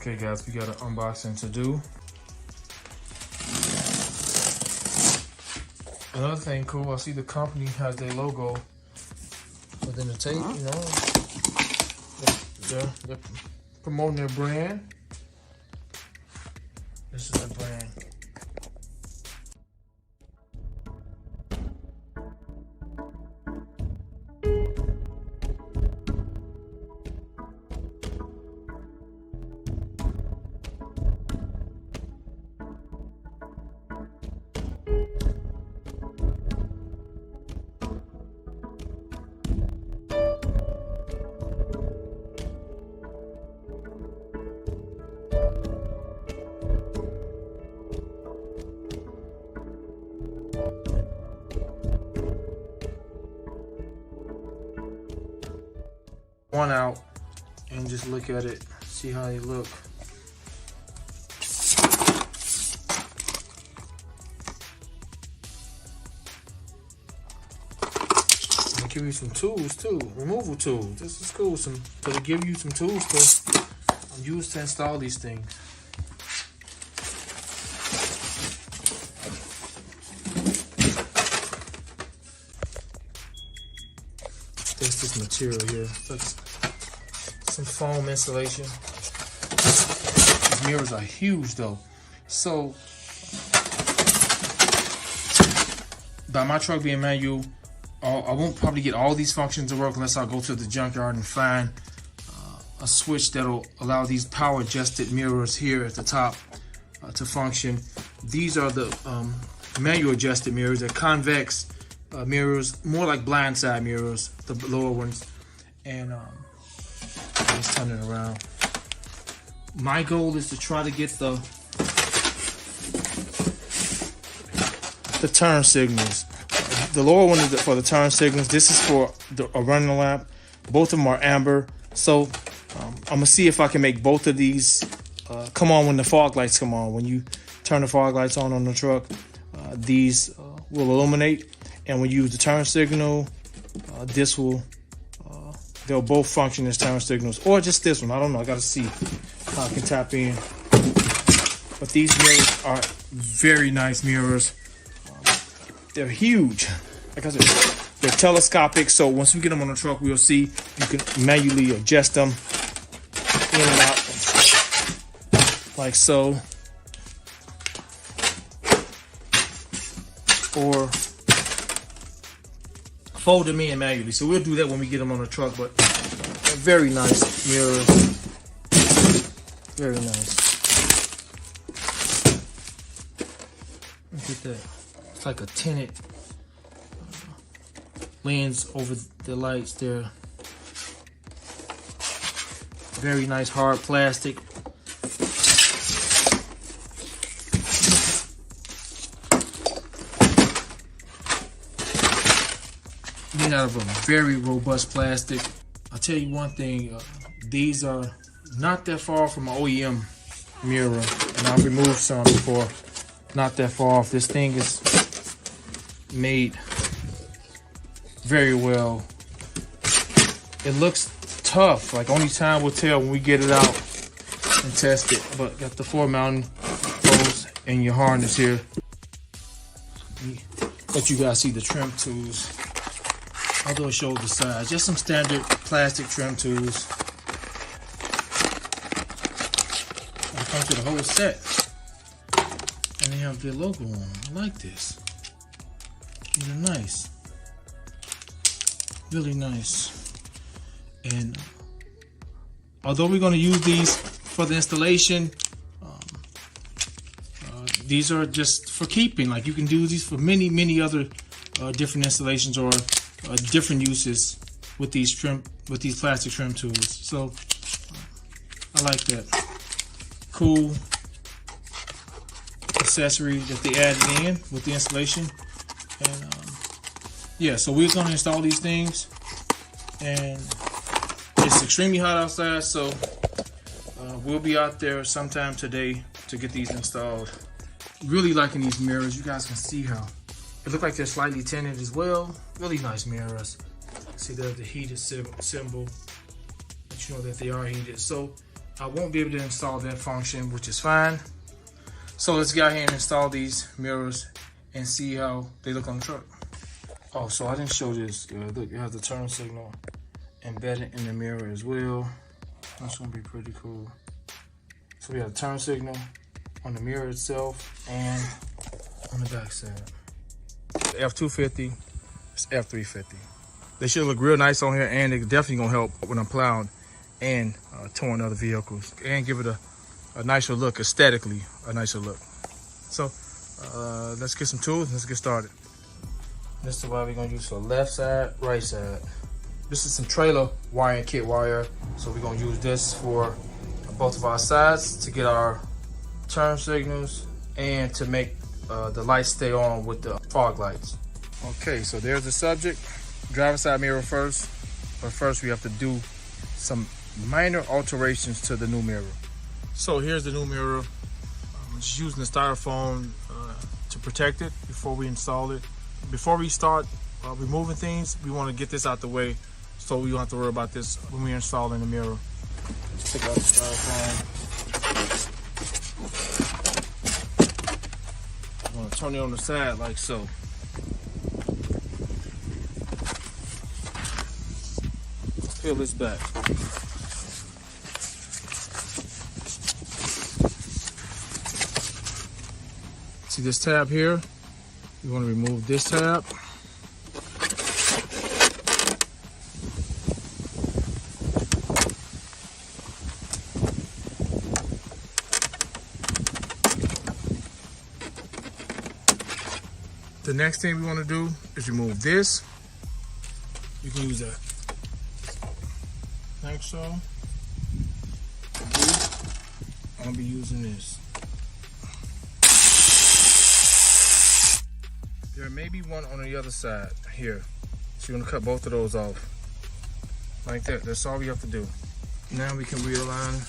Okay guys, we got an unboxing to do. Another thing cool, I see the company has their logo within the tape, you know. They're promoting their brand. This is the brand. One out and just look at it, see how they look. They give you some tools too, removal tools. This is cool. So they give you some tools to use to install these things. This material here. It's some foam insulation. These mirrors are huge though. So by my truck being manual, I won't probably get all these functions to work unless I go to the junkyard and find a switch that'll allow these power adjusted mirrors here at the top to function. These are the manual adjusted mirrors. They're convex mirrors, more like blindside mirrors, the lower ones. And let's turn it around. My goal is to try to get the turn signals. The lower one is for the turn signals. This is for a running lamp. Both of them are amber. So I'm gonna see if I can make both of these come on when the fog lights come on. When you turn the fog lights on the truck, these will illuminate. And when you use the turn signal, this will, they'll both function as turn signals, or just this one. I don't know, I gotta see how I can tap in. But these mirrors are very nice mirrors. They're huge. Like I said, they're telescopic, so once we get them on the truck, we'll see. You can manually adjust them in and out, like so. Or fold them in manually. So we'll do that when we get them on the truck, but they're very nice mirrors. Very nice. Look at that. It's like a tinted lens over the lights there. Very nice hard plastic. Made out of a very robust plastic. I'll tell you one thing, these are not that far from an OEM mirror, and I've removed some before. Not that far off. This thing is made very well. It looks tough, like only time will tell when we get it out and test it. But got the 4 mounting holes and your harness here. Let you guys see the trim tools. Although it shows the size, just some standard plastic trim tools. It comes with a whole set, and they have their logo on. I like this. These are nice, really nice. And although we're going to use these for the installation, these are just for keeping. Like you can do these for many other different installations or different uses with these plastic trim tools. So I like that. Cool accessory that they added in with the installation. And yeah, so we're going to install these things, and it's extremely hot outside, so we'll be out there sometime today to get these installed. Really liking these mirrors. You guys can see how it look like they're slightly tinted as well. Really nice mirrors. See there's the heated symbol. Let you know that they are heated. So I won't be able to install that function, which is fine. So let's go ahead and install these mirrors and see how they look on the truck. Oh, so I didn't show this. Look, you have the turn signal embedded in the mirror as well. That's gonna be pretty cool. So we have the turn signal on the mirror itself and on the back side. The F250, it's F350. They should look real nice on here, and they're definitely gonna help when I'm plowing and towing other vehicles, and give it a nicer look, aesthetically, a nicer look. So let's get some tools and let's get started. This is what we're gonna use for left side, right side. This is some trailer wiring kit wire. So we're gonna use this for both of our sides to get our turn signals and to make the lights stay on with the fog lights. Okay, so there's the subject. Driver side mirror first. But first we have to do some minor alterations to the new mirror. So here's the new mirror. I'm just using the styrofoam to protect it before we install it. Before we start removing things, we want to get this out the way so we don't have to worry about this when we're installing the mirror. Let's take out the styrofoam. I'm going to turn it on the side like so. Peel this back. See this tab here? You want to remove this tab. The next thing we want to do is remove this. You can use a like so. I'm gonna be using this. There may be one on the other side here. So you're gonna cut both of those off. Like that, that's all we have to do. Now we can realign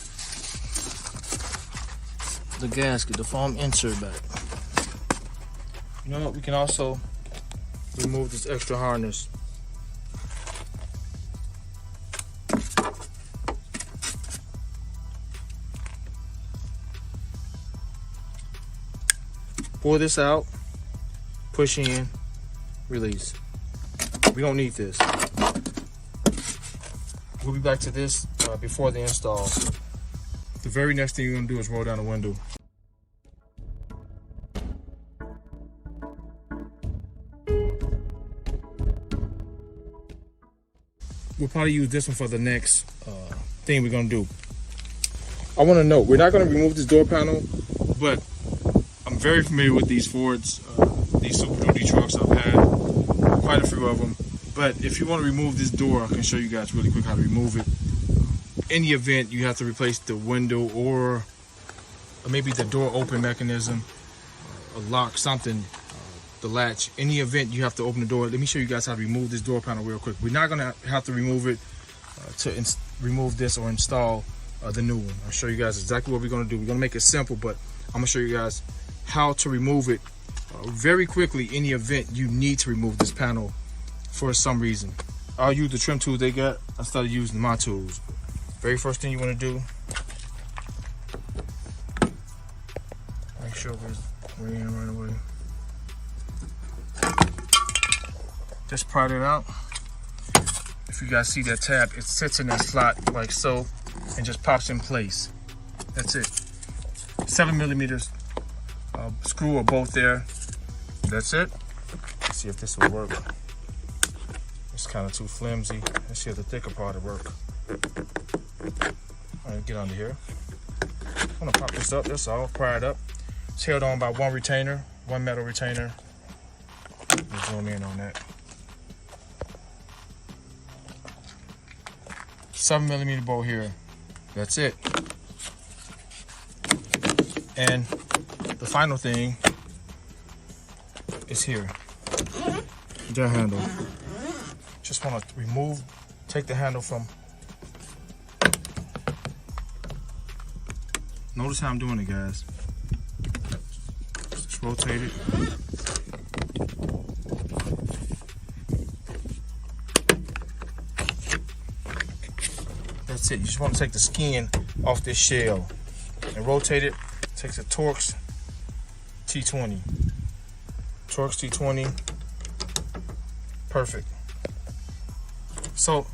the gasket, the foam insert back. You know what, we can also remove this extra harness. Pull this out, push in, release. We don't need this. We'll be back to this before the install. The very next thing you're gonna do is roll down the window. We'll probably use this one for the next thing we're gonna do. I wanna note, we're not gonna remove this door panel, but I'm very familiar with these Fords, these Super Duty trucks. I've had quite a few of them. But if you want to remove this door, I can show you guys really quick how to remove it. In the event you have to replace the window or maybe the door open mechanism, a lock, something, the latch. In the event you have to open the door, let me show you guys how to remove this door panel real quick. We're not going to have to remove it to remove this or install the new one. I'll show you guys exactly what we're going to do. We're going to make it simple, but I'm going to show you guys how to remove it very quickly in the event you need to remove this panel for some reason. I'll use the trim tools they got instead of using my tools. Very first thing you want to do, make sure we're in right away. Just pry it out. If you guys see that tab, it sits in that slot like so and just pops in place. That's it. 7mm screw or bolt there. That's it. Let's see if this will work. It's kind of too flimsy. Let's see if the thicker part will work. All right, get under here. I'm gonna pop this up, that's all, pry it up. It's held on by one retainer, one metal retainer. Let's zoom in on that. 7mm bolt here. That's it. And the final thing is here. The handle. Just want to take the handle from. Notice how I'm doing it, guys. Just rotate it. That's it. You just want to take the skin off this shell and rotate it. Takes a Torx T20. Torx T20. Perfect. So,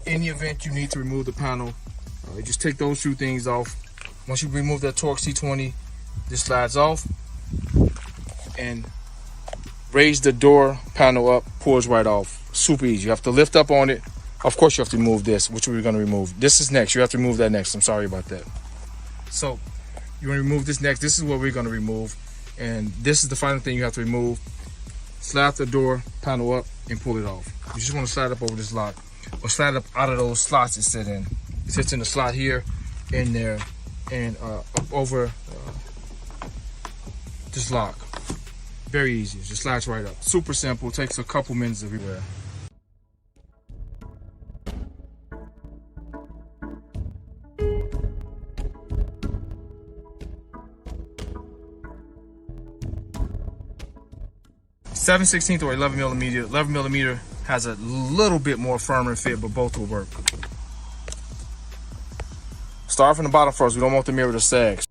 in the event you need to remove the panel, you just take those two things off. Once you remove that Torx T20, this slides off and raise the door panel up, pulls right off. Super easy. You have to lift up on it. Of course you have to remove this, which we're going to remove. This is next. You have to remove that next. I'm sorry about that. So you want to remove this next. This is what we're going to remove. And this is the final thing you have to remove. Slide the door panel up and pull it off. You just want to slide up over this lock, or slide up out of those slots it sits in. It sits in the slot here, in there, and up over this lock. Very easy. It just slides right up. Super simple. Takes a couple minutes everywhere. .7/16 or 11mm. 11mm has a little bit more firmer fit, but both will work. Start from the bottom first. We don't want the mirror to sag.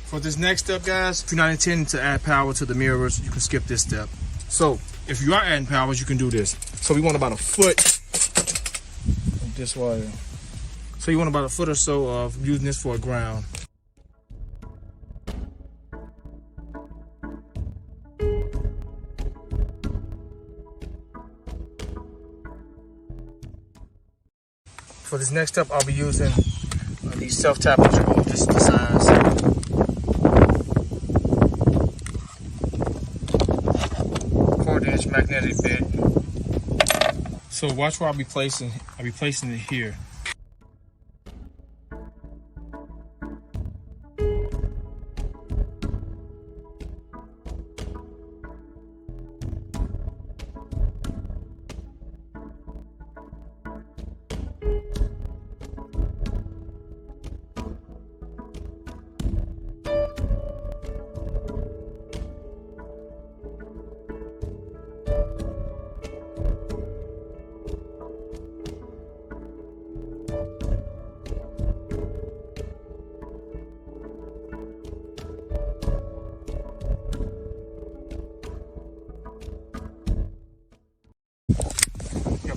For this next step, guys, if you're not intending to add power to the mirrors, you can skip this step. So if you are adding powers, you can do this. So we want about a foot of this wire. So you want about a foot or so of using this for a ground. For this next step, I'll be using these self-tapping screws. This is the size. 1/4" magnetic bit. So watch where I'll be placing it here.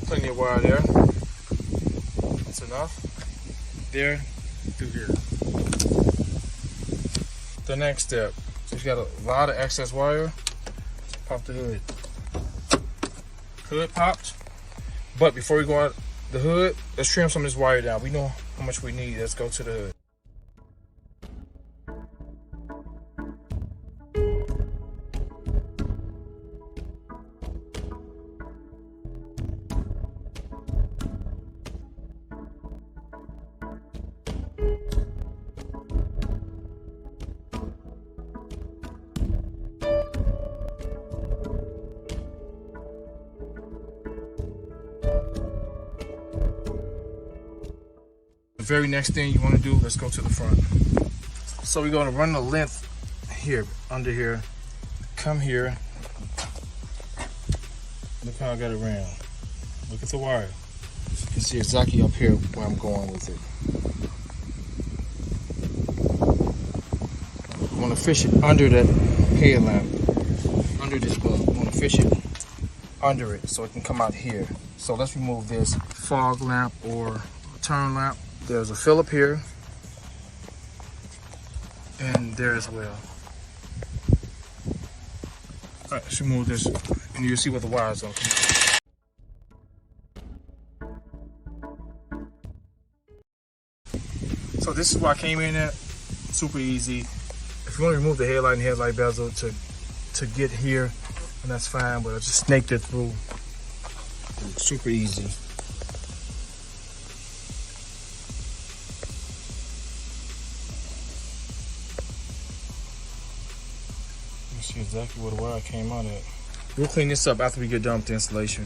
Plenty of wire there. That's enough. There, through here. The next step. So you got a lot of excess wire. Pop the hood. Hood popped. But before we go out the hood, let's trim some of this wire down. We know how much we need. Let's go to the hood. The very next thing you want to do, let's go to the front. So we're going to run the length here, under here, come here. Look how I got it ran. Look at the wire. You can see exactly up here where I'm going with it. I want to fish it under that headlamp, under this glove. I want to fish it under it so it can come out here. So let's remove this fog lamp or turn lamp. There's a Phillip here and there as well. All right, let's remove this and you'll see what the wires are. So this is where I came in at. Super easy. If you want to remove the headlight and headlight bezel to get here, and that's fine, but I just snaked it through. Super easy. See exactly where the wire came out at. We'll clean this up after we get done with the installation.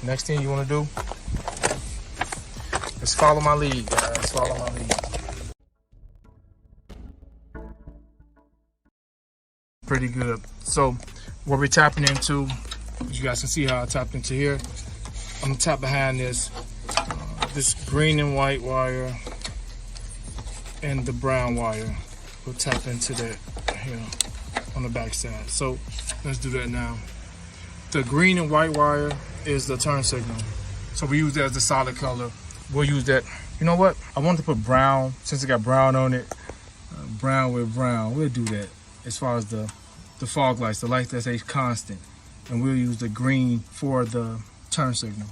Next thing you want to do is follow my lead, guys. Follow my lead. Pretty good. So what we're tapping into, you guys can see how I tapped into here. I'm gonna tap behind this green and white wire and the brown wire. We'll tap into that here on the back side. So let's do that now. The green and white wire is the turn signal. So we use that as the solid color. We'll use that. You know what? I wanted to put brown, since it got brown on it. Brown with brown. We'll do that as far as the fog lights, the light that's a constant. And we'll use the green for the turn signal.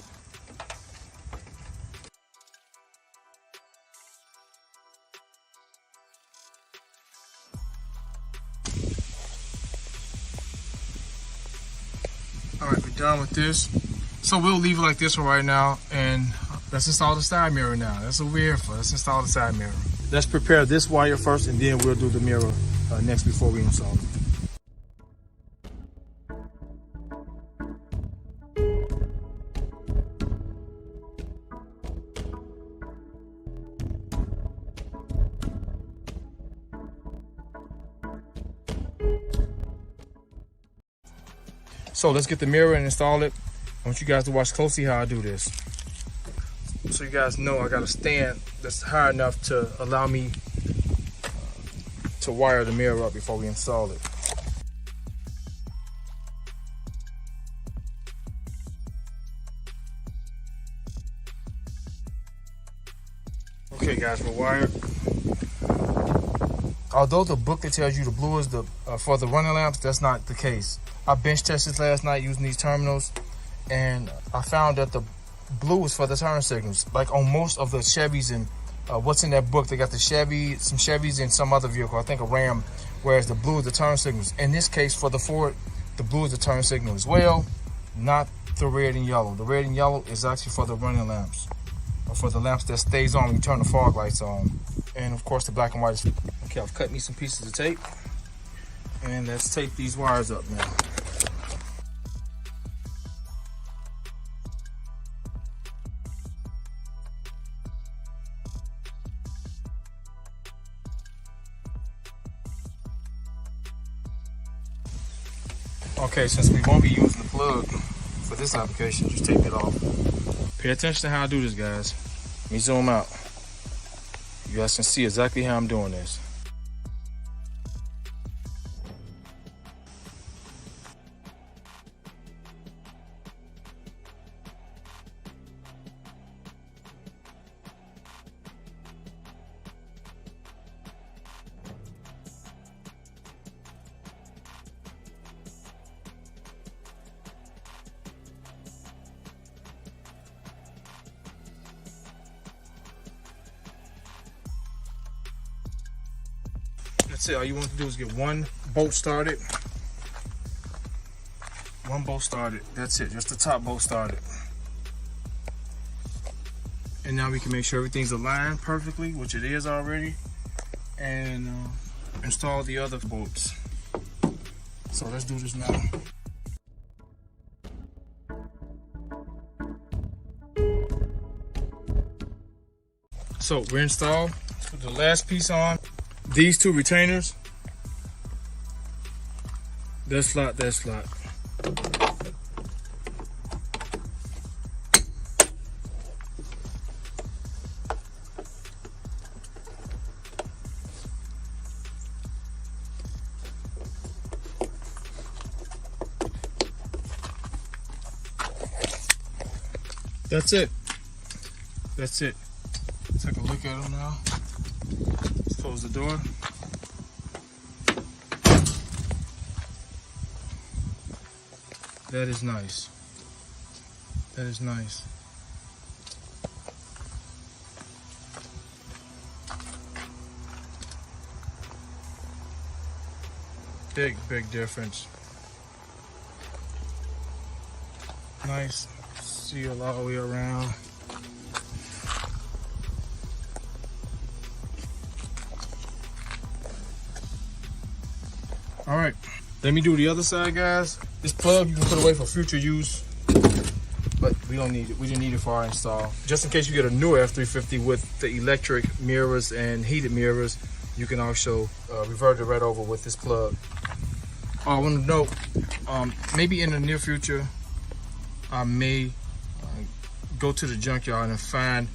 All right, we're done with this. So we'll leave it like this for right now, and let's install the side mirror now. That's what we're here for. Let's install the side mirror. Let's prepare this wire first, and then we'll do the mirror next before we install it. So let's get the mirror and install it. I want you guys to watch closely how I do this. So you guys know I got a stand that's high enough to allow me to wire the mirror up before we install it. Okay guys, we're wired. Although the book that tells you the blue is the for the running lamps, that's not the case. I bench tested last night using these terminals, and I found that the blue is for the turn signals. Like on most of the Chevys and what's in that book, they got the Chevy, some Chevys and some other vehicle, I think a Ram, whereas the blue is the turn signals. In this case, for the Ford, the blue is the turn signal as well, not the red and yellow. The red and yellow is actually for the running lamps, or for the lamps that stays on when you turn the fog lights on. And of course the black and white. Okay, I've cut me some pieces of tape, and let's tape these wires up now. Okay, since we won't be using the plug for this application, just take it off. Pay attention to how I do this, guys. Let me zoom out. You guys can see exactly how I'm doing this. That's it. All you want to do is get one bolt started. One bolt started. That's it. Just the top bolt started. And now we can make sure everything's aligned perfectly, which it is already, and install the other bolts. So let's do this now. So we're installed. Put the last piece on. These two retainers, that slot, that slot. That's it. That's it. Take a look at them now. Let's close the door. That is nice. That is nice. Big, big difference. Nice seal all the way around. All right, Let me do the other side, guys. This plug you can put away for future use, but we don't need it. We didn't need it for our install. Just in case you get a newer F350 with the electric mirrors and heated mirrors, you can also revert it right over with this plug. I want to note, maybe in the near future, I may go to the junkyard and find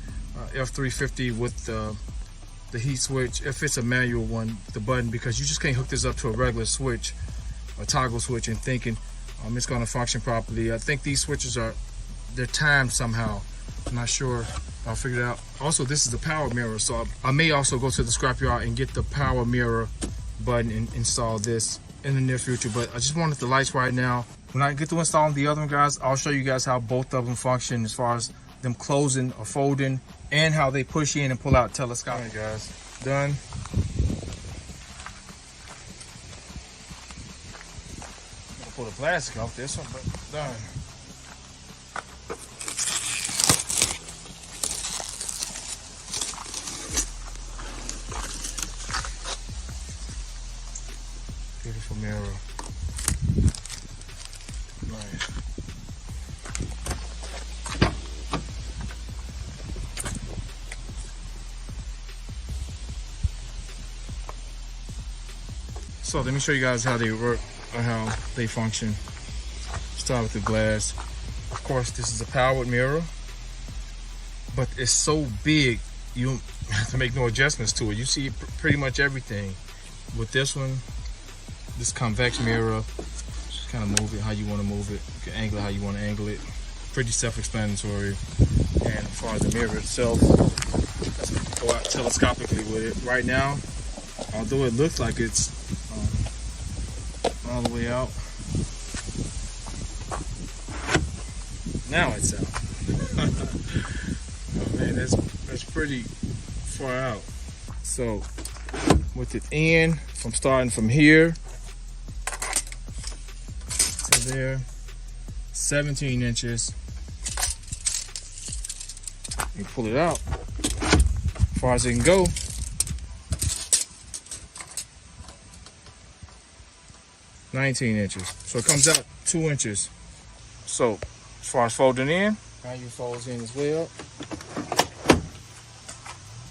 F350 with the heat switch, if it's a manual one, the button, because you just can't hook this up to a regular switch, a toggle switch, and thinking it's going to function properly. I think these switches they're timed somehow. I'm not sure. I'll figure it out. Also, this is the power mirror, so I may also go to the scrapyard and get the power mirror button and install this in the near future. But I just wanted the lights right now. When I get to installing the other one, guys, I'll show you guys how both of them function as far as them closing or folding and how they push in and pull out telescopic. All right, guys, done. I'll pull the plastic off this one, but done. Beautiful mirror. Nice. So let me show you guys how they work or how they function. Start with the glass. Of course, this is a powered mirror, but it's so big you have to make no adjustments to it. You see pretty much everything. With this one, this convex mirror, just kind of move it how you want to move it. You can angle it how you want to angle it. Pretty self-explanatory. And as far as the mirror itself, let's go out telescopically with it. Right now, although it looks like it's all the way out, now it's out. Oh man, that's pretty far out. So with it in, from starting from here to there, 17 inches. You pull it out as far as it can go. $19 inches. So it comes out 2 inches. So as far as folding in, now you folds in as well.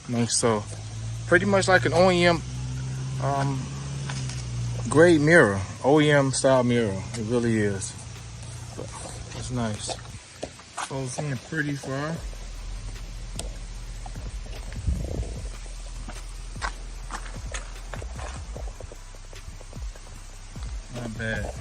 Nice. So pretty much like an OEM grade mirror, OEM style mirror. It really is. But it's nice. Folds in pretty far. Not bad.